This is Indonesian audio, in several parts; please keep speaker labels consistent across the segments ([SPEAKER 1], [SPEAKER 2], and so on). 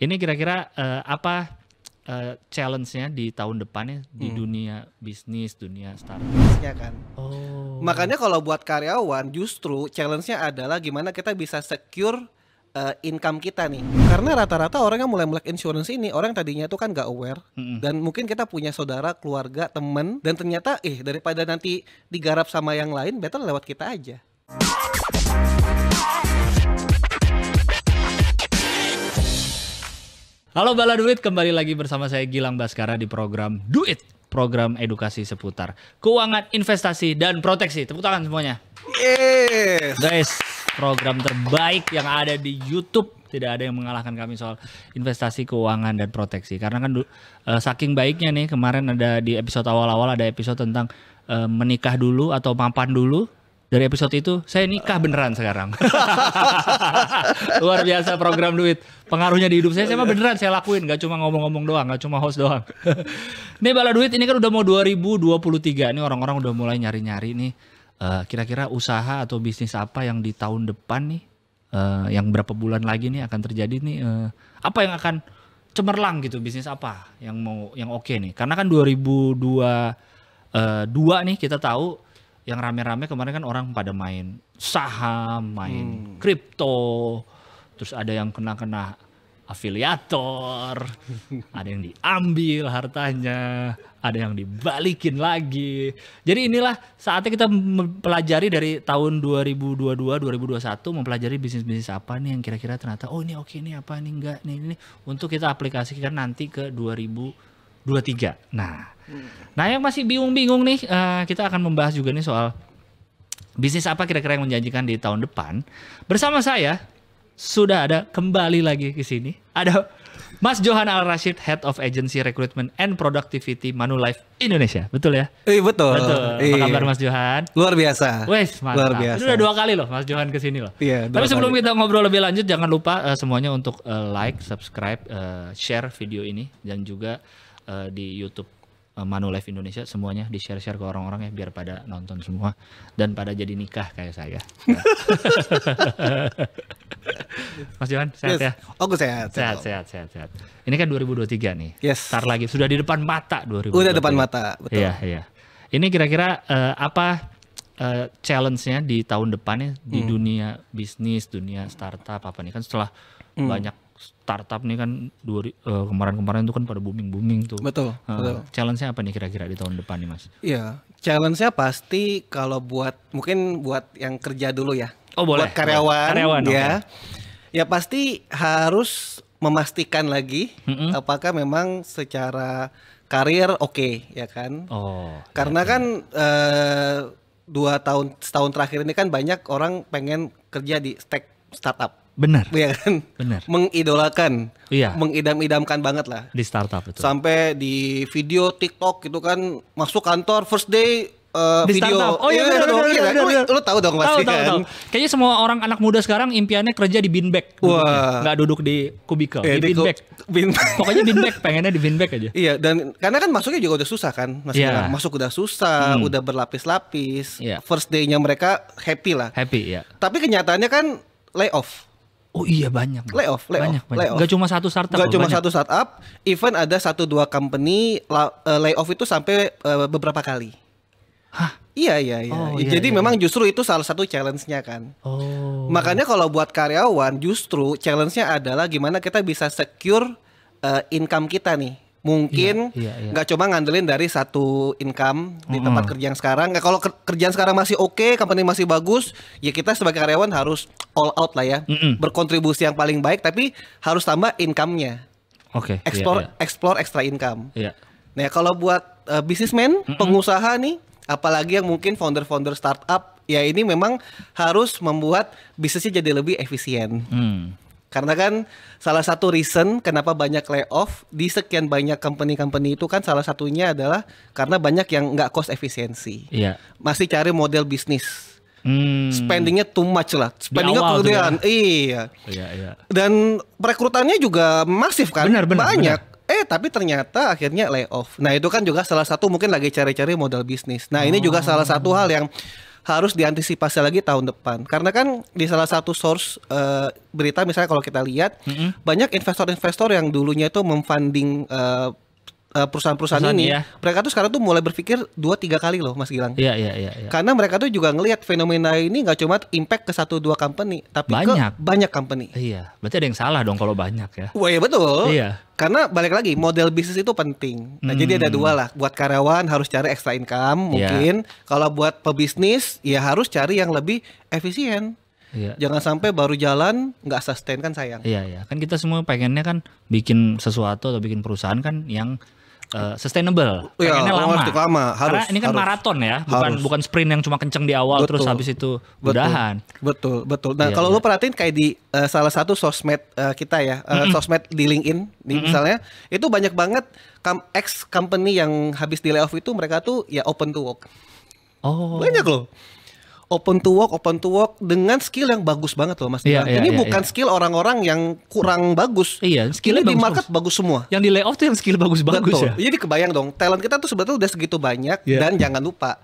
[SPEAKER 1] Ini kira-kira apa challenge-nya di tahun depannya di dunia bisnis, dunia startup?
[SPEAKER 2] Ya kan.
[SPEAKER 1] Oh.
[SPEAKER 2] Makanya kalau buat karyawan justru challenge-nya adalah gimana kita bisa secure income kita nih. Karena rata-rata orang yang mulai melek insurance ini orang tadinya tuh kan gak aware dan mungkin kita punya saudara, keluarga, temen dan ternyata daripada nanti digarap sama yang lain better lewat kita aja.
[SPEAKER 1] Halo Bala Duit, kembali lagi bersama saya Gilang Baskara di program Duit, program edukasi seputar keuangan, investasi, dan proteksi. Tepuk tangan semuanya.
[SPEAKER 2] Yes.
[SPEAKER 1] Guys, program terbaik yang ada di YouTube. Tidak ada yang mengalahkan kami soal investasi, keuangan, dan proteksi. Karena kan saking baiknya nih, kemarin ada di episode awal-awal ada episode tentang menikah dulu atau mapan dulu. Dari episode itu saya nikah beneran sekarang. Luar biasa program Duit. Pengaruhnya di hidup saya mah beneran saya lakuin. Gak cuma ngomong-ngomong doang, gak cuma host doang. Nih Bala Duit ini kan udah mau 2023. Ini orang-orang udah mulai nyari-nyari nih. Kira-kira usaha atau bisnis apa yang di tahun depan nih. Yang berapa bulan lagi nih akan terjadi nih. Apa yang akan cemerlang gitu, bisnis apa yang oke nih. Karena kan 2022 nih kita tahu yang rame-rame kemarin kan orang pada main saham, main kripto, terus ada yang kena afiliator, ada yang diambil hartanya, ada yang dibalikin lagi. Jadi inilah saatnya kita mempelajari dari tahun 2022-2021 mempelajari bisnis-bisnis apa nih yang kira-kira ternyata oh ini oke nih apa nih enggak nih ini untuk kita aplikasikan nanti ke 2023. Nah yang masih bingung-bingung nih kita akan membahas juga nih soal bisnis apa kira-kira yang menjanjikan di tahun depan. Bersama saya sudah ada kembali lagi ke sini ada Mas Johan Al-Rashid, Head of Agency Recruitment and Productivity Manulife Indonesia. Betul ya?
[SPEAKER 2] Betul.
[SPEAKER 1] Apa kabar Mas Johan?
[SPEAKER 2] Luar biasa.
[SPEAKER 1] Wes, mantap.
[SPEAKER 2] Luar biasa.
[SPEAKER 1] Ini udah 2 kali loh Mas Johan kesini loh.
[SPEAKER 2] Iya,
[SPEAKER 1] tapi sebelum kita ngobrol lebih lanjut jangan lupa semuanya untuk like, subscribe, share video ini dan juga di YouTube Manulife Indonesia semuanya di-share ke orang-orang ya biar pada nonton semua dan pada jadi nikah kayak saya. Mas Johan sehat ya?
[SPEAKER 2] Aku sehat.
[SPEAKER 1] Sehat. Ini kan 2023 nih.
[SPEAKER 2] Yes.
[SPEAKER 1] Ntar lagi sudah di depan mata 2023.
[SPEAKER 2] Udah depan mata, betul.
[SPEAKER 1] Iya. Ini kira-kira apa challenge-nya di tahun depannya di dunia bisnis, dunia startup apa nih kan setelah banyak startup nih kan kemarin-kemarin tuh kan pada booming tuh.
[SPEAKER 2] Betul.
[SPEAKER 1] Challenge-nya apa nih kira-kira di tahun depan nih Mas?
[SPEAKER 2] Iya, challenge-nya pasti kalau mungkin buat yang kerja dulu ya.
[SPEAKER 1] Oh boleh.
[SPEAKER 2] Buat karyawan ya.
[SPEAKER 1] Okay.
[SPEAKER 2] Ya pasti harus memastikan lagi apakah memang secara karir oke, ya kan?
[SPEAKER 1] Oh.
[SPEAKER 2] Karena kan 2 setahun terakhir ini kan banyak orang pengen kerja di startup.
[SPEAKER 1] Benar.
[SPEAKER 2] Iya kan?
[SPEAKER 1] Benar.
[SPEAKER 2] Mengidolakan.
[SPEAKER 1] Iya.
[SPEAKER 2] Mengidam-idamkan banget lah.
[SPEAKER 1] Di startup itu.
[SPEAKER 2] Sampai di video TikTok gitu kan masuk kantor first day
[SPEAKER 1] di
[SPEAKER 2] video.
[SPEAKER 1] Startup. Oh iya benar.
[SPEAKER 2] Lu tahu dong pasti kan.
[SPEAKER 1] Tahu. Kayaknya semua orang anak muda sekarang impiannya kerja di beanbag.
[SPEAKER 2] Wah.
[SPEAKER 1] Nggak duduk di kubikel, di beanbag. Pokoknya beanbag, pengennya di beanbag aja.
[SPEAKER 2] Iya, dan karena kan masuknya juga udah susah kan. Masuk udah susah, udah berlapis-lapis. First day-nya mereka happy lah.
[SPEAKER 1] Happy ya.
[SPEAKER 2] Tapi kenyataannya kan layoff.
[SPEAKER 1] Oh iya banyak.
[SPEAKER 2] Layoff.
[SPEAKER 1] Gak cuma satu startup.
[SPEAKER 2] Gak cuma satu startup, even ada 1-2 company layoff itu sampai beberapa kali.
[SPEAKER 1] Hah?
[SPEAKER 2] Iya. Jadi memang justru itu salah satu challenge-nya kan.
[SPEAKER 1] Oh.
[SPEAKER 2] Makanya kalau buat karyawan justru challenge-nya adalah gimana kita bisa secure income kita nih. Mungkin nggak cuma ngandelin dari satu income di tempat kerja yang sekarang. Kalau kerjaan sekarang masih oke, company masih bagus, ya kita sebagai karyawan harus all out lah ya, berkontribusi yang paling baik, tapi harus tambah income-nya.
[SPEAKER 1] Oke.
[SPEAKER 2] Explore extra income.
[SPEAKER 1] Iya.
[SPEAKER 2] Nah kalau buat businessman, pengusaha nih, apalagi yang mungkin founder startup, ya ini memang harus membuat bisnisnya jadi lebih efisien. Karena kan salah satu reason kenapa banyak layoff di sekian banyak company itu kan salah satunya adalah karena banyak yang nggak cost efisiensi.
[SPEAKER 1] Iya.
[SPEAKER 2] Masih cari model bisnis. Spendingnya too much lah. Spendingnya kemudian. Iya. Dan perekrutannya juga masif kan.
[SPEAKER 1] Benar.
[SPEAKER 2] Banyak. Tapi ternyata akhirnya layoff. Nah itu kan juga salah satu mungkin lagi cari-cari model bisnis. Nah ini juga salah satu hal yang harus diantisipasi lagi tahun depan. Karena kan di salah satu source berita misalnya kalau kita lihat banyak investor-investor yang dulunya itu memfunding perusahaan-perusahaan ini, mereka tuh sekarang tuh mulai berpikir 2-3 kali loh, Mas Gilang.
[SPEAKER 1] Iya.
[SPEAKER 2] Karena mereka tuh juga ngelihat fenomena ini nggak cuma impact ke 1-2 company, tapi ke banyak company.
[SPEAKER 1] Iya, berarti ada yang salah dong kalau banyak ya.
[SPEAKER 2] Wah, ya betul.
[SPEAKER 1] Iya.
[SPEAKER 2] Karena balik lagi model bisnis itu penting. Nah, jadi ada dua lah. Buat karyawan harus cari extra income mungkin. Kalau buat pebisnis ya harus cari yang lebih efisien. Iya. Jangan sampai baru jalan nggak sustain, kan sayang.
[SPEAKER 1] Iya. Kan kita semua pengennya kan bikin sesuatu atau bikin perusahaan kan yang sustainable, pengennya lama.
[SPEAKER 2] Harus,
[SPEAKER 1] karena ini kan maraton ya, bukan sprint yang cuma kenceng di awal terus habis itu udahan.
[SPEAKER 2] Betul. Nah, kalau lu perhatiin kayak di salah satu sosmed kita ya, sosmed di LinkedIn misalnya, itu banyak banget ex company yang habis di layoff itu mereka tuh ya open to work. Banyak loh. Open to work dengan skill yang bagus banget loh, Mas. Ini bukan skill orang-orang yang kurang bagus.
[SPEAKER 1] Iya, skillnya
[SPEAKER 2] di market bagus semua.
[SPEAKER 1] Yang di layoff tuh yang skill bagus-bagus ya.
[SPEAKER 2] Jadi kebayang dong, talent kita tuh sebetulnya udah segitu banyak. Dan jangan lupa,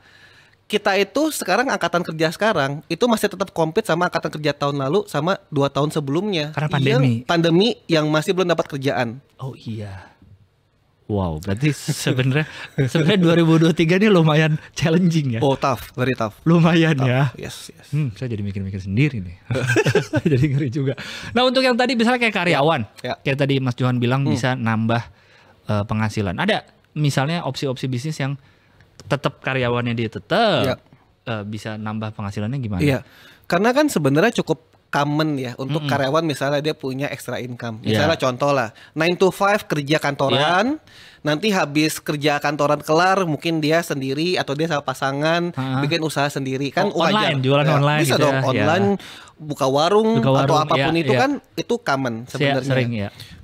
[SPEAKER 2] kita itu sekarang angkatan kerja sekarang itu masih tetap compete sama angkatan kerja tahun lalu sama 2 tahun sebelumnya.
[SPEAKER 1] Karena pandemi
[SPEAKER 2] yang masih belum dapat kerjaan.
[SPEAKER 1] Oh iya. Wow, berarti sebenarnya 2023 ini lumayan challenging ya.
[SPEAKER 2] Oh, tough, very tough.
[SPEAKER 1] Lumayan tough. Ya.
[SPEAKER 2] Yes.
[SPEAKER 1] Saya jadi mikir-mikir sendiri nih. Jadi ngeri juga. Nah, untuk yang tadi misalnya kayak karyawan, kayak tadi Mas Johan bilang bisa nambah penghasilan. Ada misalnya opsi-opsi bisnis yang tetap karyawannya dia tetap bisa nambah penghasilannya gimana?
[SPEAKER 2] Iya, karena kan sebenarnya cukup common ya untuk karyawan misalnya dia punya extra income. Misalnya contoh lah 9 to 5 kerja kantoran, nanti habis kerja kantoran kelar mungkin dia sendiri atau dia sama pasangan bikin usaha sendiri kan
[SPEAKER 1] online, jualan online
[SPEAKER 2] bisa
[SPEAKER 1] gitu
[SPEAKER 2] dong online buka warung atau apapun itu kan itu common sebenarnya.
[SPEAKER 1] Sering,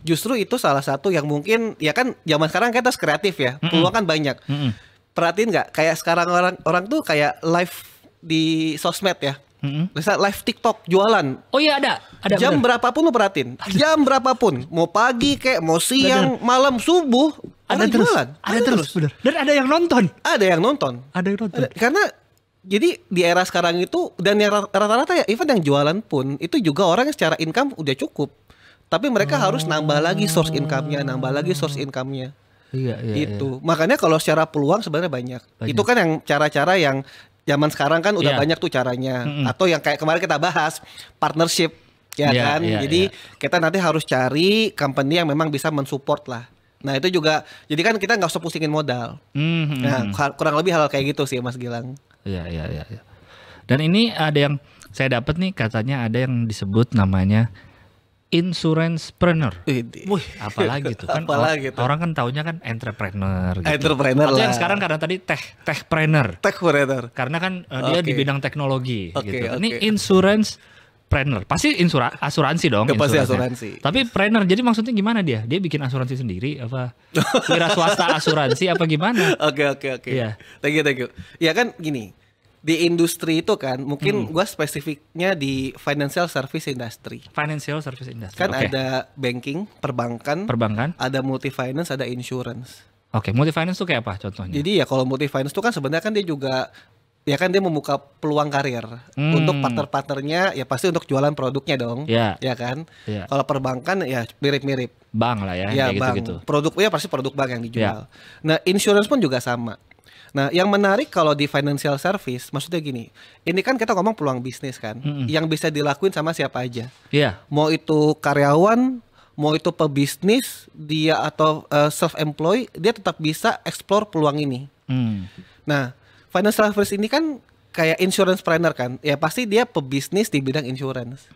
[SPEAKER 2] Justru itu salah satu yang mungkin ya kan zaman sekarang kita kreatif ya, peluang kan banyak. Perhatiin nggak kayak sekarang orang tuh kayak live di sosmed ya. Bisa live TikTok jualan.
[SPEAKER 1] Oh iya ada
[SPEAKER 2] jam berapapun lu perhatiin. Jam berapapun, mau pagi kayak mau siang, malam, subuh,
[SPEAKER 1] ada terus.
[SPEAKER 2] Jualan.
[SPEAKER 1] Ada terus. Bener. Dan ada yang nonton. Karena jadi di era sekarang itu dan yang rata-rata ya even yang jualan pun itu juga orang yang secara income udah cukup. Tapi mereka harus nambah lagi source income-nya. Iya. Makanya kalau secara peluang sebenarnya banyak. Itu kan yang cara-cara yang zaman sekarang kan udah banyak tuh caranya. Atau yang kayak kemarin kita bahas partnership kan. Jadi kita nanti harus cari company yang memang bisa mensupport lah. Nah itu juga jadi kan kita nggak usah pusingin modal. Nah kurang lebih hal kayak gitu sih Mas Gilang. Iya. Dan ini ada yang saya dapat nih katanya ada yang disebut namanya insurancepreneur. Wih, apalagi tuh kan orang kan taunya kan entrepreneur gitu. Atau yang sekarang karena tadi techpreneur. Karena kan dia di bidang teknologi gitu. Ini insurancepreneur. Pasti asuransi dong.
[SPEAKER 2] Pasti asuransi.
[SPEAKER 1] Tapi planner jadi maksudnya gimana dia? Dia bikin asuransi sendiri apa? Wira swasta asuransi apa gimana?
[SPEAKER 2] Oke. Iya. Thank you. Ya kan gini. Di industri itu kan mungkin gua spesifiknya di financial service industry. Kan ada banking, perbankan, ada multi finance, ada insurance.
[SPEAKER 1] Oke, multi finance tuh kayak apa contohnya?
[SPEAKER 2] Jadi ya kalau multi finance tuh kan sebenarnya kan dia juga ya kan dia membuka peluang karir untuk partner-partnernya ya pasti untuk jualan produknya dong. Ya kan? Kalau perbankan ya mirip-mirip.
[SPEAKER 1] Bank lah ya
[SPEAKER 2] kayak gitu. Produknya pasti produk bank yang dijual. Nah, insurance pun juga sama. Nah, yang menarik kalau di financial service, maksudnya gini, ini kan kita ngomong peluang bisnis kan, yang bisa dilakuin sama siapa aja. Mau itu karyawan, mau itu pebisnis, dia atau self-employed, dia tetap bisa explore peluang ini. Nah, financial service ini kan kayak insurance planner kan, ya pasti dia pebisnis di bidang insurance.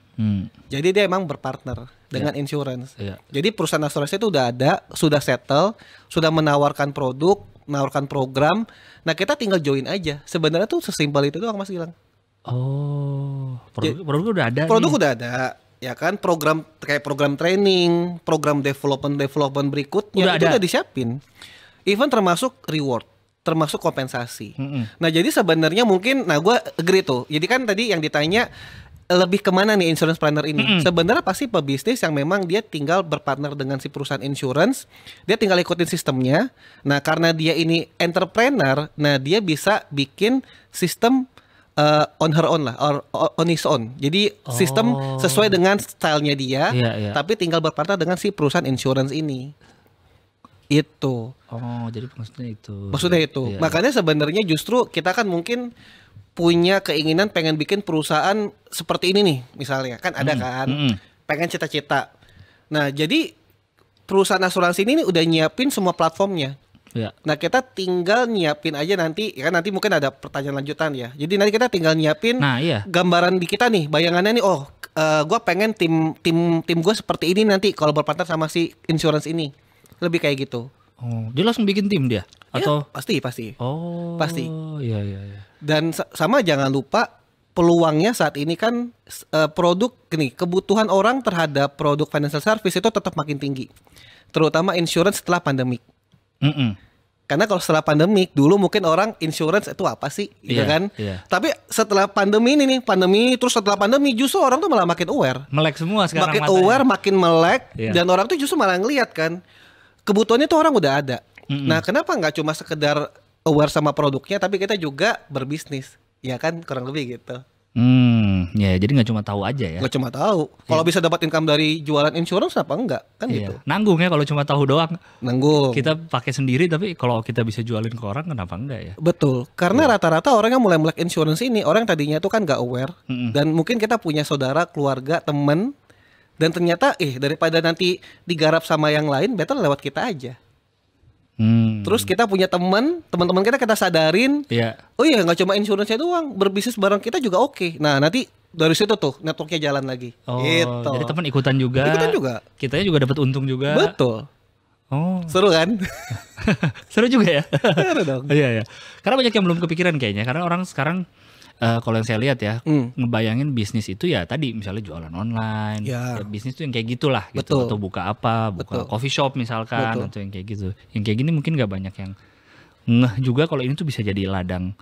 [SPEAKER 2] Jadi dia emang berpartner dengan insurance. Jadi perusahaan asuransi itu udah ada, sudah settle, sudah menawarkan produk, menawarkan program. Nah kita tinggal join aja. Sebenarnya tuh sesimpel itu doang Mas Gilang.
[SPEAKER 1] Produk udah ada.
[SPEAKER 2] Udah ada. Ya kan program kayak program training, program development berikutnya itu udah disiapin. Even termasuk reward, termasuk kompensasi. Nah jadi sebenarnya mungkin, gue agree tuh. Jadi kan tadi yang ditanya lebih kemana nih insurance planner ini? Sebenarnya pasti pebisnis yang memang dia tinggal berpartner dengan si perusahaan insurance, dia tinggal ikutin sistemnya. Nah karena dia ini entrepreneur, nah dia bisa bikin sistem on her own lah, or on his own. Jadi sistem sesuai dengan stylenya dia, tapi tinggal berpartner dengan si perusahaan insurance ini. Itu.
[SPEAKER 1] Oh, jadi maksudnya itu.
[SPEAKER 2] Maksudnya itu.
[SPEAKER 1] Iya.
[SPEAKER 2] Makanya sebenarnya justru kita kan mungkin punya keinginan pengen bikin perusahaan seperti ini nih, misalnya. Kan ada kan. Pengen cita-cita. Nah, jadi perusahaan asuransi ini udah nyiapin semua platformnya.
[SPEAKER 1] Ya.
[SPEAKER 2] Nah, kita tinggal nyiapin aja nanti, ya kan nanti mungkin ada pertanyaan lanjutan ya. Jadi nanti kita tinggal nyiapin gambaran di kita nih, bayangannya nih, gue pengen tim gue seperti ini nanti kalau berpartner sama si insurance ini. Lebih kayak gitu.
[SPEAKER 1] Oh, dia langsung bikin tim dia? Atau
[SPEAKER 2] ya, pasti.
[SPEAKER 1] Oh,
[SPEAKER 2] pasti.
[SPEAKER 1] Iya.
[SPEAKER 2] Dan sama jangan lupa peluangnya saat ini kan produk kebutuhan orang terhadap produk financial service itu tetap makin tinggi. Terutama insurance setelah pandemik. Karena kalau setelah pandemik dulu mungkin orang insurance itu apa sih, gitu kan? Tapi setelah pandemi ini terus setelah pandemi justru orang tuh malah makin aware.
[SPEAKER 1] Melek semua sekarang.
[SPEAKER 2] Makin aware, makin melek, dan orang tuh justru malah ngeliat kan kebutuhannya tuh orang udah ada. Nah, kenapa nggak cuma sekedar aware sama produknya, tapi kita juga berbisnis, ya kan, kurang lebih gitu.
[SPEAKER 1] Ya, jadi nggak cuma tahu aja ya.
[SPEAKER 2] Nggak cuma tahu. Kalau bisa dapat income dari jualan insurance apa enggak, kan gitu.
[SPEAKER 1] Nanggung ya kalau cuma tahu doang.
[SPEAKER 2] Nanggung.
[SPEAKER 1] Kita pakai sendiri, tapi kalau kita bisa jualin ke orang, kenapa enggak ya?
[SPEAKER 2] Betul. Karena rata-rata orang yang mulai melek insurance ini, orang tadinya tuh kan nggak aware, dan mungkin kita punya saudara, keluarga, temen. Dan ternyata daripada nanti digarap sama yang lain, better lewat kita aja. Terus kita punya teman-teman kita sadarin. Oh iya, nggak cuma insurance-nya doang, berbisnis bareng kita juga oke. Nah, nanti dari situ tuh networknya jalan lagi. Gitu.
[SPEAKER 1] Jadi teman ikutan juga. Kitanya juga dapat untung juga.
[SPEAKER 2] Betul.
[SPEAKER 1] Oh,
[SPEAKER 2] seru kan?
[SPEAKER 1] Seru juga ya.
[SPEAKER 2] Seru dong.
[SPEAKER 1] Iya. Karena banyak yang belum kepikiran kayaknya. Karena orang sekarang kalau yang saya lihat ya, ngebayangin bisnis itu ya tadi misalnya jualan online, ya bisnis itu yang kayak gitulah gitu. Atau buka coffee shop misalkan, atau yang kayak gitu. Yang kayak gini mungkin nggak banyak yang ngeh juga kalau ini tuh bisa jadi ladang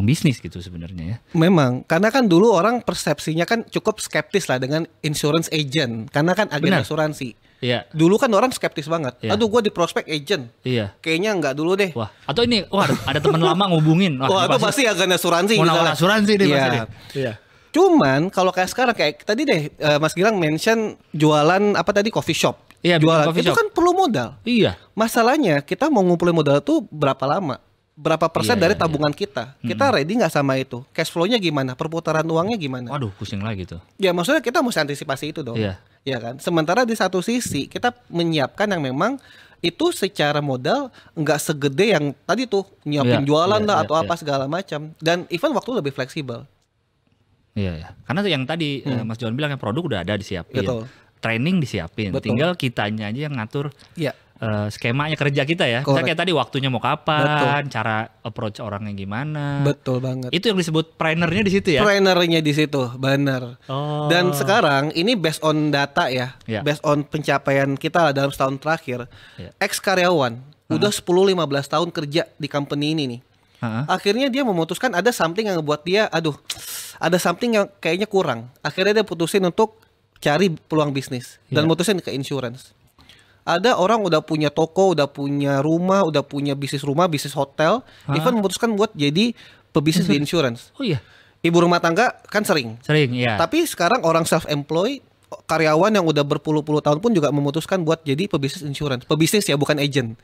[SPEAKER 1] bisnis gitu sebenarnya ya.
[SPEAKER 2] Memang, karena kan dulu orang persepsinya kan cukup skeptis lah dengan insurance agent, karena kan agen asuransi.
[SPEAKER 1] Iya.
[SPEAKER 2] Dulu kan orang skeptis banget. Aduh, gue di prospek agent.
[SPEAKER 1] Iya.
[SPEAKER 2] Kayaknya enggak dulu deh.
[SPEAKER 1] Wah, atau ini, ada teman lama ngubungin.
[SPEAKER 2] Wah, itu pasti agen asuransi.
[SPEAKER 1] Mau nawar asuransi deh pasti deh. Iya.
[SPEAKER 2] Cuman kalau kayak sekarang kayak tadi deh Mas Gilang mention jualan apa tadi, coffee shop.
[SPEAKER 1] Iya,
[SPEAKER 2] jualan
[SPEAKER 1] coffee
[SPEAKER 2] itu
[SPEAKER 1] shop.
[SPEAKER 2] Kan perlu modal.
[SPEAKER 1] Iya.
[SPEAKER 2] Masalahnya kita mau ngumpulin modal tuh berapa lama? Berapa persen dari tabungan kita? Kita ready nggak sama itu? Cash flow-nya gimana? Perputaran uangnya gimana?
[SPEAKER 1] Waduh, pusing lagi tuh.
[SPEAKER 2] Ya maksudnya kita mesti antisipasi itu dong.
[SPEAKER 1] Iya.
[SPEAKER 2] Ya kan. Sementara di satu sisi kita menyiapkan yang memang itu secara modal nggak segede yang tadi tuh nyiapin jualan atau apa segala macam. Dan even waktu lebih fleksibel.
[SPEAKER 1] Iya. Karena yang tadi Mas Johan bilang, yang produk udah ada disiapin.
[SPEAKER 2] Betul.
[SPEAKER 1] Training disiapin.
[SPEAKER 2] Betul.
[SPEAKER 1] Tinggal kitanya aja yang ngatur.
[SPEAKER 2] Iya.
[SPEAKER 1] Skemanya kerja kita ya. Misalnya kayak tadi waktunya mau kapan, cara approach orangnya gimana.
[SPEAKER 2] Betul banget.
[SPEAKER 1] Itu yang disebut trainernya di situ ya.
[SPEAKER 2] Trainernya di situ, benar. Dan sekarang ini based on data ya, based on pencapaian kita dalam setahun terakhir. Ex karyawan udah 10-15 tahun kerja di company ini nih. Akhirnya dia memutuskan ada something yang ngebuat dia, ada something yang kayaknya kurang. Akhirnya dia putusin untuk cari peluang bisnis dan mutusin ke insurance. Ada orang udah punya toko, udah punya rumah, udah punya bisnis rumah, bisnis hotel, even memutuskan buat jadi pebisnis di insurance.
[SPEAKER 1] Oh iya.
[SPEAKER 2] Ibu rumah tangga kan sering, iya. Tapi sekarang orang self-employed, karyawan yang udah berpuluh-puluh tahun pun juga memutuskan buat jadi pebisnis insurance. Pebisnis ya, bukan agent.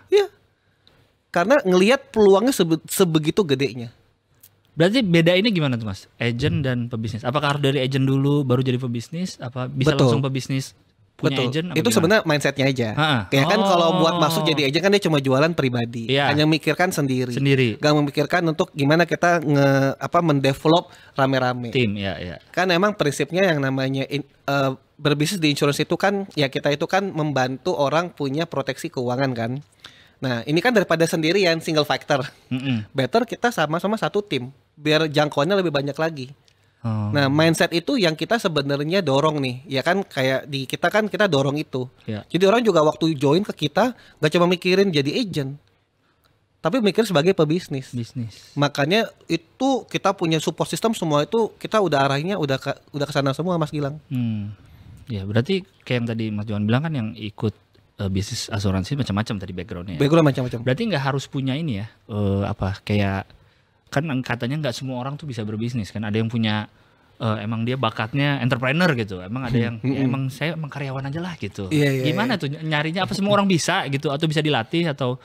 [SPEAKER 2] Iya. Karena ngelihat peluangnya sebegitu gedenya.
[SPEAKER 1] Berarti beda ini gimana tuh Mas? Agent dan pebisnis. Apakah harus dari agent dulu baru jadi pebisnis? Apa bisa langsung pebisnis? Punya agent,
[SPEAKER 2] itu sebenarnya mindsetnya aja. Kayak kan kalau buat masuk jadi agent kan dia cuma jualan pribadi, hanya memikirkan sendiri. Gak memikirkan untuk gimana kita mendevelop rame-rame.
[SPEAKER 1] Tim, ya.
[SPEAKER 2] Kan emang prinsipnya yang namanya berbisnis di insurance itu kan ya kita itu kan membantu orang punya proteksi keuangan kan. Nah ini kan daripada sendirian single factor, better kita sama-sama satu tim biar jangkauannya lebih banyak lagi. Nah mindset itu yang kita sebenarnya dorong nih, ya kan, kayak di kita kan kita dorong itu. Jadi orang juga waktu join ke kita gak cuma mikirin jadi agent, tapi mikir sebagai pebisnis. Makanya itu kita punya support system semua itu kita udah arahnya udah kesana semua Mas Gilang.
[SPEAKER 1] Ya berarti kayak yang tadi Mas Johan bilang kan yang ikut bisnis asuransi macam-macam tadi backgroundnya.
[SPEAKER 2] Background macam-macam.
[SPEAKER 1] Berarti nggak harus punya ini ya kayak kan katanya nggak semua orang tuh bisa berbisnis kan. Ada yang punya emang dia bakatnya entrepreneur gitu. Emang ada yang ya emang saya emang karyawan aja lah gitu. Gimana tuh nyarinya? Apa semua orang bisa gitu atau bisa dilatih atau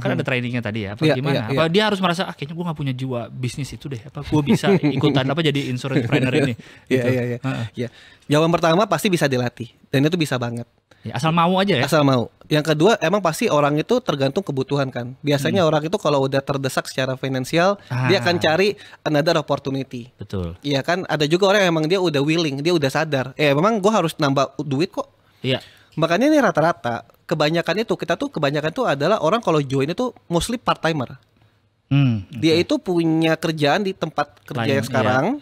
[SPEAKER 1] kan ada trainingnya tadi ya? Apa gimana? Apa dia harus merasa kayaknya gue nggak punya jiwa bisnis itu deh. Apa gue bisa ikutan apa jadi insurance trainer ini?
[SPEAKER 2] Iya. Jawaban pertama pasti bisa dilatih dan itu bisa banget.
[SPEAKER 1] Ya, asal mau aja ya.
[SPEAKER 2] Asal mau. Yang kedua emang pasti orang itu tergantung kebutuhan kan. Biasanya orang itu kalau udah terdesak secara finansial, dia akan cari another opportunity.
[SPEAKER 1] Betul.
[SPEAKER 2] Iya kan. Ada juga orang yang emang dia udah willing, dia udah sadar. Memang gue harus nambah duit kok.
[SPEAKER 1] Iya.
[SPEAKER 2] Makanya ini rata-rata kebanyakan itu adalah orang kalau join itu mostly part timer. Dia itu punya kerjaan di tempat kerja yang sekarang.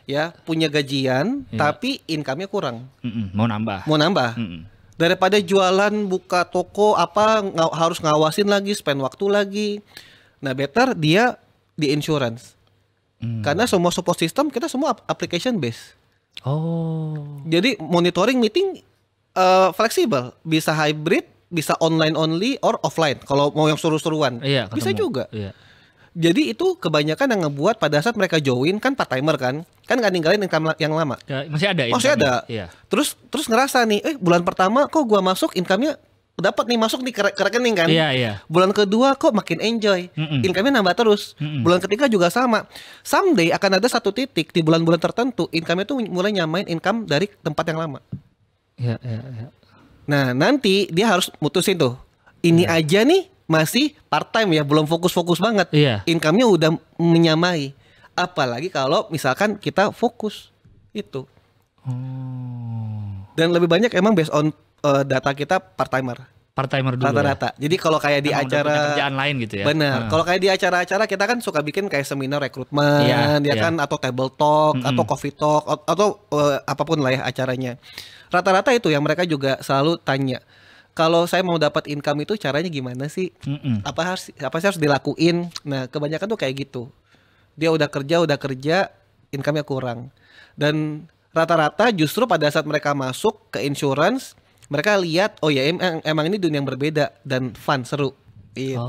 [SPEAKER 2] Ya punya gajian, tapi income-nya kurang.
[SPEAKER 1] Mau nambah.
[SPEAKER 2] Daripada jualan buka toko harus ngawasin lagi, spend waktu lagi. Nah better dia di insurance. Karena semua support system kita semua application based. Jadi monitoring meeting fleksibel, bisa hybrid, bisa online only or offline. Kalau mau yang seru-seruan, bisa juga. Jadi itu kebanyakan yang ngebuat pada saat mereka join kan part timer kan nggak ninggalin income yang lama.
[SPEAKER 1] Masih ada.
[SPEAKER 2] Masih ada. Iya. Terus ngerasa nih, bulan pertama kok gua masuk income-nya dapat nih masuk di ke rekening kan.
[SPEAKER 1] Iya.
[SPEAKER 2] Bulan kedua kok makin enjoy, income-nya nambah terus. Bulan ketiga juga sama. Someday akan ada satu titik di bulan-bulan tertentu income-nya tuh mulai nyamain income dari tempat yang lama.
[SPEAKER 1] Iya.
[SPEAKER 2] Nah nanti dia harus mutusin tuh, ini aja nih masih part time ya, belum fokus banget. Income-nya udah menyamai. Apalagi kalau misalkan kita fokus itu. Dan lebih banyak emang based on data kita part timer dulu rata-rata. Jadi kalau kayak di acara
[SPEAKER 1] kerjaan lain gitu ya.
[SPEAKER 2] Benar. Kalau kayak di acara-acara kita kan suka bikin kayak seminar rekrutmen, kan atau table talk atau coffee talk atau apapun lah ya acaranya. Rata-rata itu yang mereka juga selalu tanya. Kalau saya mau dapat income itu caranya gimana sih? Apa sih harus dilakuin? Nah, kebanyakan tuh kayak gitu. Dia udah kerja, income-nya kurang. Dan rata-rata justru pada saat mereka masuk ke insurance, mereka lihat emang ini dunia yang berbeda dan fun, seru. Gitu.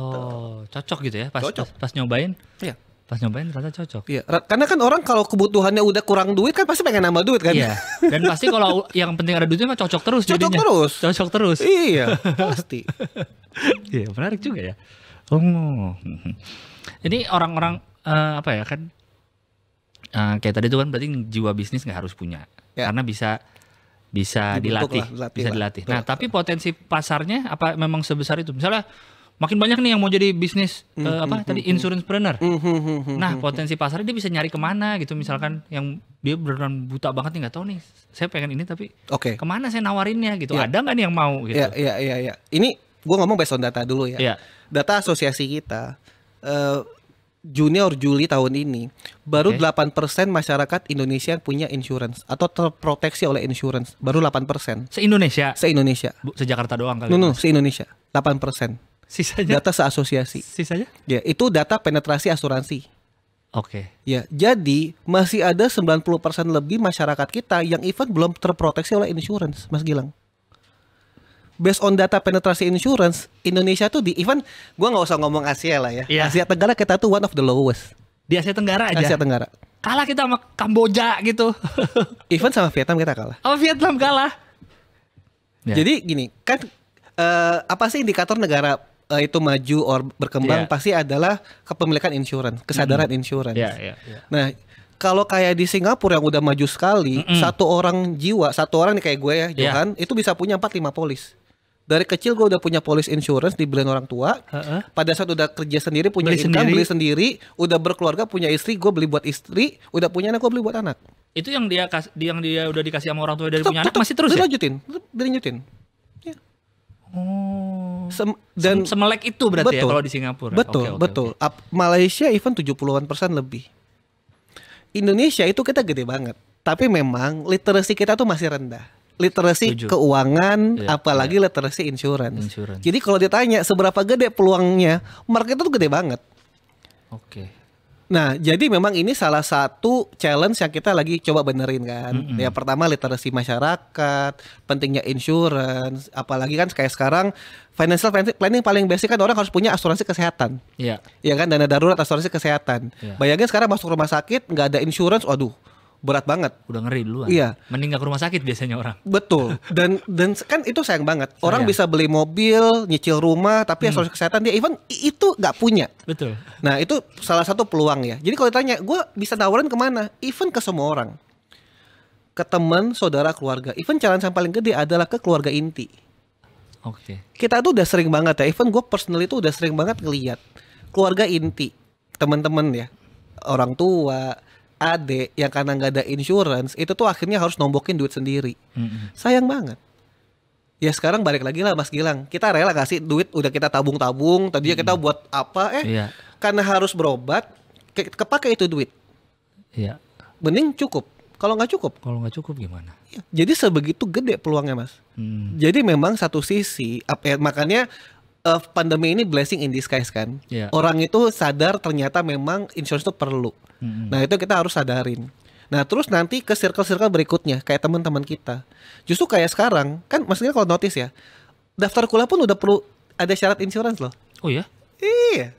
[SPEAKER 1] Cocok gitu ya pas nyobain.
[SPEAKER 2] Iya.
[SPEAKER 1] Pas nyobain ternyata cocok.
[SPEAKER 2] Iya, karena kan orang kalau kebutuhannya udah kurang duit kan pasti pengen nambah duit kan.
[SPEAKER 1] Iya. Dan pasti kalau yang penting ada duitnya mah cocok terus jadinya. Cocok terus.
[SPEAKER 2] Iya, pasti.
[SPEAKER 1] Iya, menarik juga ya. Ini orang-orang kan kayak tadi itu kan berarti jiwa bisnis nggak harus punya. Karena bisa dilatih. Nah, tapi potensi pasarnya apa memang sebesar itu? Misalnya makin banyak nih yang mau jadi bisnis insurance-preneur. Nah, potensi pasarnya dia bisa nyari kemana gitu. Misalkan yang dia beneran buta banget nih, nggak tahu nih. Saya pengen ini tapi kemana saya nawarinnya gitu. Ada nggak nih yang mau gitu?
[SPEAKER 2] Iya. Ini gue ngomong based on data dulu ya. Data asosiasi kita Juni Juli tahun ini baru 8% masyarakat Indonesia yang punya insurance atau terproteksi oleh insurance. Baru 8%.
[SPEAKER 1] Se-Indonesia?
[SPEAKER 2] Se-Indonesia.
[SPEAKER 1] Se-Jakarta doang kali?
[SPEAKER 2] Se-Indonesia. 8%.
[SPEAKER 1] Sisanya?
[SPEAKER 2] Data seasosiasi.
[SPEAKER 1] Sisanya?
[SPEAKER 2] Ya, itu data penetrasi asuransi. Ya, jadi masih ada 90% lebih masyarakat kita yang even belum terproteksi oleh insurance, Mas Gilang. Based on data penetrasi insurance, Indonesia tuh even gua nggak usah ngomong Asia lah ya. Asia Tenggara kita tuh one of the lowest.
[SPEAKER 1] Di Asia Tenggara aja?
[SPEAKER 2] Asia Tenggara.
[SPEAKER 1] Kalah kita sama Kamboja gitu.
[SPEAKER 2] Even sama Vietnam kita kalah.
[SPEAKER 1] Vietnam kalah.
[SPEAKER 2] Jadi gini, kan apa sih indikator negara itu maju or berkembang pasti adalah kepemilikan insurance, kesadaran insurance. Nah, kalau kayak di Singapura yang udah maju sekali, satu orang nih kayak gue ya, Johan, itu bisa punya 4-5 polis. Dari kecil gue udah punya polis insurance dibeliin orang tua. Pada saat udah kerja sendiri, punya income, beli sendiri, udah berkeluarga, punya istri, gue beli buat istri, udah punya anak, gue beli buat anak.
[SPEAKER 1] Itu yang dia udah dikasih sama orang tua dari punya anak masih terus
[SPEAKER 2] dilanjutin.
[SPEAKER 1] Dan semelek itu berarti ya kalau di Singapura.
[SPEAKER 2] Betul. Malaysia even 70% lebih. Indonesia itu kita gede banget, tapi memang literasi kita tuh masih rendah. Literasi keuangan, apalagi literasi insurance. Jadi kalau ditanya seberapa gede peluangnya, market itu gede banget. Nah, jadi memang ini salah satu challenge yang kita lagi coba benerin kan. Ya pertama literasi masyarakat, pentingnya insurance, apalagi kan kayak sekarang financial planning paling basic kan orang harus punya asuransi kesehatan.
[SPEAKER 1] Iya.
[SPEAKER 2] Iya kan, dana darurat asuransi kesehatan.
[SPEAKER 1] Iya.
[SPEAKER 2] Bayangin sekarang masuk rumah sakit nggak ada insurance, waduh, berat banget.
[SPEAKER 1] Udah ngeri duluan.
[SPEAKER 2] Iya.
[SPEAKER 1] Mending gak ke rumah sakit biasanya orang.
[SPEAKER 2] Betul. Dan kan itu sayang banget. Orang bisa beli mobil, nyicil rumah, tapi asuransi kesehatan dia even itu nggak punya.
[SPEAKER 1] Betul.
[SPEAKER 2] Nah itu salah satu peluang ya. Jadi kalau ditanya, gue bisa tawarin kemana? Even ke semua orang, ke teman, saudara, keluarga. Even challenge yang paling gede adalah ke keluarga inti.
[SPEAKER 1] Oke.
[SPEAKER 2] Kita tuh udah sering banget ya. Even gue personally tuh udah sering banget ngeliat keluarga inti, teman-teman ya, orang tua, adik yang karena nggak ada insurance itu tuh akhirnya harus nombokin duit sendiri. Sayang banget. Ya sekarang balik lagi lah Mas Gilang, kita rela kasih duit udah kita tabung-tabung, tadinya kita buat apa
[SPEAKER 1] Iya.
[SPEAKER 2] karena harus berobat kepake itu duit.
[SPEAKER 1] Iya.
[SPEAKER 2] Mending cukup. Kalau nggak cukup,
[SPEAKER 1] Kalau nggak cukup gimana?
[SPEAKER 2] ya. Jadi sebegitu gede peluangnya Mas. Jadi memang satu sisi makanya pandemi ini blessing in disguise kan.
[SPEAKER 1] Iya.
[SPEAKER 2] Orang itu sadar ternyata memang insurance itu perlu. Nah itu kita harus sadarin. Nah terus nanti ke circle-circle berikutnya kayak teman-teman kita. Justru kayak sekarang kan maksudnya kalau notice ya, daftar kuliah pun udah perlu ada syarat insurance loh.
[SPEAKER 1] Oh ya?
[SPEAKER 2] Iya,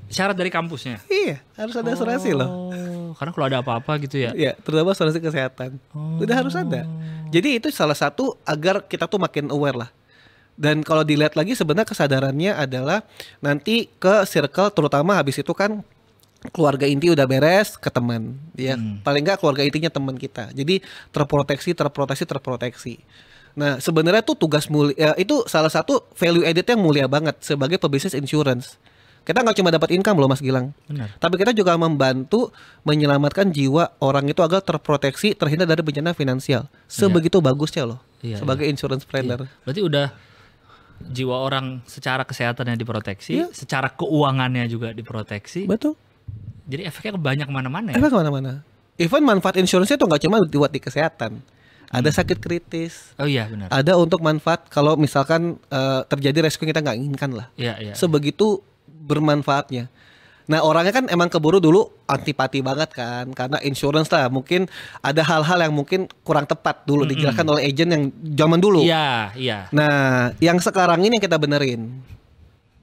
[SPEAKER 1] Syarat dari kampusnya?
[SPEAKER 2] iya harus ada asuransi loh.
[SPEAKER 1] Karena kalau ada apa-apa gitu ya.
[SPEAKER 2] Iya, terutama asuransi kesehatan. Udah harus ada. Jadi itu salah satu agar kita tuh makin aware lah. Dan kalau dilihat lagi sebenarnya kesadarannya adalah nanti ke circle terutama habis itu kan keluarga inti udah beres ke teman ya. Paling enggak keluarga intinya teman kita. Jadi terproteksi. Nah, sebenarnya tuh tugas mulia itu salah satu value added yang mulia banget sebagai pebisnis insurance. Kita nggak cuma dapat income loh Mas Gilang.
[SPEAKER 1] Benar.
[SPEAKER 2] Tapi kita juga membantu menyelamatkan jiwa orang itu agar terproteksi terhindar dari bencana finansial. Sebegitu bagusnya loh sebagai insurance planner.
[SPEAKER 1] Berarti udah jiwa orang secara kesehatannya diproteksi, secara keuangannya juga diproteksi.
[SPEAKER 2] Betul.
[SPEAKER 1] Jadi efeknya banyak kemana-mana ya.
[SPEAKER 2] Efek kemana-mana. Even manfaat insurance itu nggak cuma buat di kesehatan. Ada sakit kritis.
[SPEAKER 1] Oh iya benar.
[SPEAKER 2] Ada untuk manfaat kalau misalkan terjadi resiko yang kita nggak inginkan lah.
[SPEAKER 1] Iya.
[SPEAKER 2] Sebegitu bermanfaatnya. Nah orangnya kan emang keburu dulu antipati banget kan, karena insurance lah mungkin ada hal-hal yang mungkin kurang tepat dulu dijelaskan oleh agent yang zaman dulu.
[SPEAKER 1] Iya.
[SPEAKER 2] Nah yang sekarang ini yang kita benerin.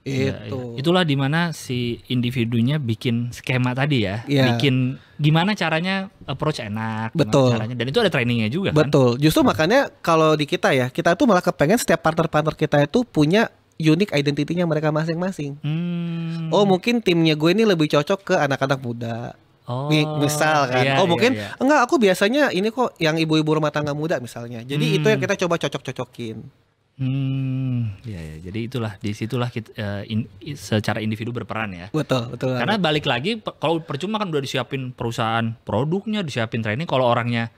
[SPEAKER 1] Iya.
[SPEAKER 2] Itu.
[SPEAKER 1] Itulah dimana si individunya bikin skema tadi ya,
[SPEAKER 2] Iya.
[SPEAKER 1] bikin gimana caranya approach enak,
[SPEAKER 2] Betul.
[SPEAKER 1] gimana caranya, dan itu ada trainingnya juga kan.
[SPEAKER 2] Betul. Justru makanya kalau di kita ya, kita tuh malah kepengen setiap partner-partner kita itu punya unique identity-nya mereka masing-masing. Oh mungkin timnya gue ini lebih cocok ke anak-anak muda. Misal kan. Mungkin enggak, aku biasanya ini kok yang ibu-ibu rumah tangga muda misalnya. Jadi itu yang kita coba cocok-cocokin.
[SPEAKER 1] Jadi itulah disitulah kita secara individu berperan ya.
[SPEAKER 2] Betul.
[SPEAKER 1] Karena balik lagi kalau percuma kan udah disiapin perusahaan produknya, disiapin training, kalau orangnya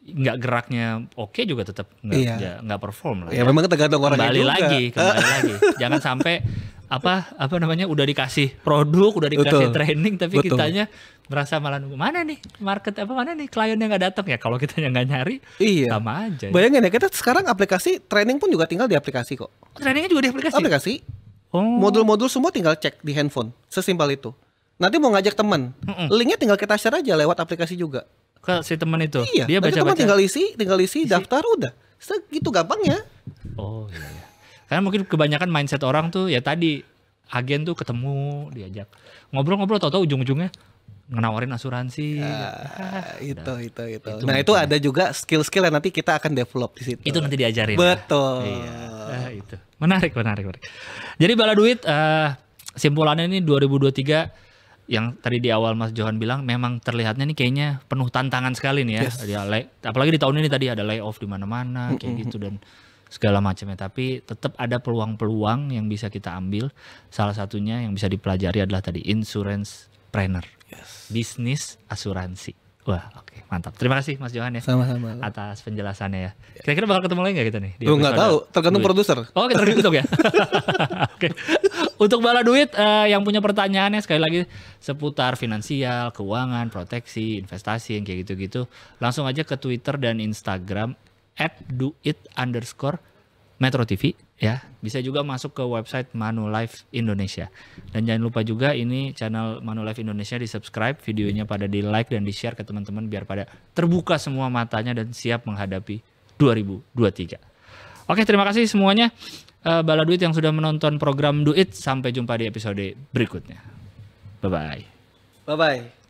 [SPEAKER 1] nggak geraknya oke juga tetap nggak perform lah.
[SPEAKER 2] Ya memang tergantung orangnya
[SPEAKER 1] kembali
[SPEAKER 2] juga.
[SPEAKER 1] Kembali lagi. Jangan sampai apa namanya udah dikasih produk, udah dikasih training, tapi kitanya merasa malah nunggu mana nih market mana nih kliennya nggak datang ya. Kalau kitanya nggak nyari, sama aja.
[SPEAKER 2] Bayangin ya kita sekarang aplikasi training pun juga tinggal di aplikasi kok.
[SPEAKER 1] Trainingnya juga di aplikasi. Modul-modul semua tinggal cek di handphone, sesimpel itu. Nanti mau ngajak teman, linknya tinggal kita share aja lewat aplikasi juga. Ke si teman itu. Iya. Dia baca-baca.
[SPEAKER 2] Tinggal isi, daftar udah. Segitu gampangnya.
[SPEAKER 1] Oh iya. Karena mungkin kebanyakan mindset orang tuh ya tadi agen tuh ketemu, diajak ngobrol-ngobrol, tahu-tahu ujung-ujungnya menawarin asuransi.
[SPEAKER 2] Itu. Nah, itu ada juga skill-skill yang nanti kita akan develop di situ.
[SPEAKER 1] Itu nanti diajarin.
[SPEAKER 2] Betul.
[SPEAKER 1] Iya. Itu. Menarik. Jadi Bala Duit simpulannya ini 2023 yang tadi di awal Mas Johan bilang memang terlihatnya nih kayaknya penuh tantangan sekali nih ya. Apalagi di tahun ini tadi ada layoff di mana-mana kayak gitu dan segala macamnya. Tapi tetap ada peluang-peluang yang bisa kita ambil. Salah satunya yang bisa dipelajari adalah tadi insurance planner, bisnis asuransi. Wah, oke, mantap. Terima kasih Mas Johan ya.
[SPEAKER 2] Sama-sama.
[SPEAKER 1] Atas penjelasannya ya. Kira-kira bakal ketemu lagi nggak kita nih?
[SPEAKER 2] Nggak tahu, tergantung produser.
[SPEAKER 1] Oh, kita tergantung ya. Oke. Untuk Bala Duit yang punya pertanyaannya sekali lagi seputar finansial, keuangan, proteksi, investasi yang kayak gitu-gitu, langsung aja ke Twitter dan Instagram @duit_. Metro TV ya. Bisa juga masuk ke website Manulife Indonesia. Dan jangan lupa juga ini channel Manulife Indonesia di-subscribe, videonya pada di-like dan di-share ke teman-teman biar pada terbuka semua matanya dan siap menghadapi 2023. Oke, terima kasih semuanya. Bala Duit yang sudah menonton program Duit. Sampai jumpa di episode berikutnya. Bye-bye.
[SPEAKER 2] Bye-bye.